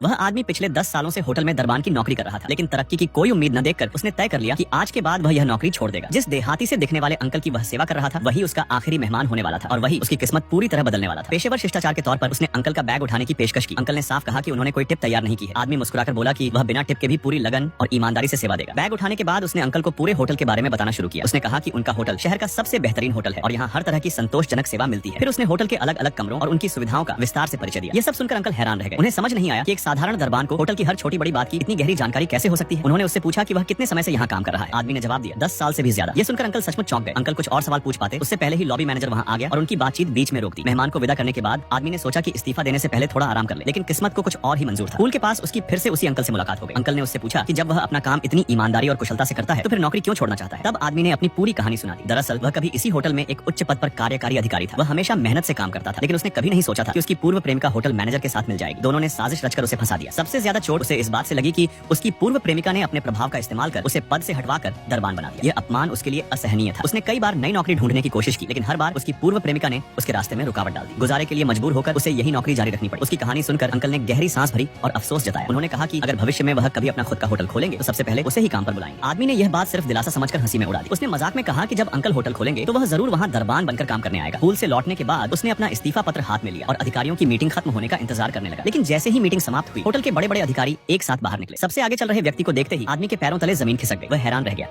वह आदमी पिछले 10 सालों से होटल में दरबान की नौकरी कर रहा था, लेकिन तरक्की की कोई उम्मीद न देखकर उसने तय कर लिया कि आज के बाद वह यह नौकरी छोड़ देगा। जिस देहाती से दिखने वाले अंकल की वह सेवा कर रहा था, वही उसका आखिरी मेहमान होने वाला था और वही उसकी किस्मत पूरी तरह बदलने वाला था। पेशेवर शिष्टाचार के तौर पर उसने अंकल का बैग उठाने की पेशकश की। अंकल ने साफ कहा कि उन्होंने कोई टिप तैयार नहीं की है। आदमी मुस्कुराकर बोला कि वह बिना टिप के भी पूरी लगन और ईमानदारी से सेवा देगा। बैग उठाने के बाद उसने अंकल को पूरे होटल के बारे में बताना शुरू किया। उसने कहा कि उनका होटल शहर का सबसे बेहतरीन होटल है और यहाँ हर तरह की संतोषजनक सेवा मिलती है। फिर उसने होटल के अलग अलग कमरों और उनकी सुविधाओं का विस्तार से परिचय दिया। ये सब सुनकर अंकल हैरान रह गए। उन्हें समझ नहीं आया कि एक साधारण दरबान को होटल की हर छोटी बड़ी बात की इतनी गहरी जानकारी कैसे हो सकती है। उन्होंने उससे पूछा कि वह कितने समय से यहाँ काम कर रहा है। आदमी ने जवाब दिया 10 साल से भी ज्यादा। ये सुनकर अंकल सचमुच चौंक गए। अंकल कुछ और सवाल पूछ पाते उससे पहले ही लॉबी मैनेजर वहाँ आ गया और उनकी बातचीत बीच में रोक दी। मेहमान को विदा करने के बाद आदमी ने सोचा कि इस्तीफा देने से पहले थोड़ा आराम कर ले, लेकिन किस्मत को कुछ और ही मंजूर था। पूल के पास उसकी फिर से उसी अंकल से मुलाकात हो गई। अंकल ने उससे पूछा कि जब वह अपना काम इतनी ईमानदारी और कुशलता से करता है तो फिर नौकरी क्यों छोड़ना चाहता है। तब आदमी ने अपनी पूरी कहानी सुना दी। दरअसल वह कभी इसी होटल में एक उच्च पद पर कार्यकारी अधिकारी था। वह हमेशा मेहनत से काम करता था, लेकिन उसने कभी नहीं सोचा था कि उसकी पूर्व प्रेमिका होटल मैनेजर के साथ मिल जाएगी। दोनों ने साजिश रचकर उसे फंसा दिया। सबसे ज्यादा चोट उसे इस बात से लगी कि उसकी पूर्व प्रेमिका ने अपने प्रभाव का इस्तेमाल कर उसे पद से हटवाकर दरबान बना दिया। यह अपमान उसके लिए असहनीय था। उसने कई बार नई नौकरी ढूंढने की कोशिश की, लेकिन हर बार उसकी पूर्व प्रेमिका ने उसके रास्ते में रुकावट डाल दी। गुजारे के लिए मजबूर होकर उसे यही नौकरी जारी रखनी पड़ी। उसकी कहानी सुनकर अंकल ने गहरी सांस भरी और अफसोस जताया। उन्होंने कहा कि अगर भविष्य में वह कभी अपना खुद का होटल खोलेंगे तो सबसे पहले उसे ही काम पर बुलाएंगे। आदमी ने यह बात सिर्फ दिलासा समझकर हंसी में उड़ा दी। उसने मजाक में कहा कि जब अंकल होटल खोलेंगे तो वह जरूर वहाँ दरबान बनकर काम करने आएगा। पूल से लौटने के बाद उसने अपना इस्तीफा पत्र हाथ में लिया और अधिकारियों की मीटिंग खत्म होने का इंतजार करने लगा। लेकिन जैसे ही मीटिंग समाप्त हुई, होटल के बड़े बड़े अधिकारी एक साथ बाहर निकले। सबसे आगे चल रहे व्यक्ति को देखते ही आदमी के पैरों तले जमीन खिसक गई। वह हैरान रह गया।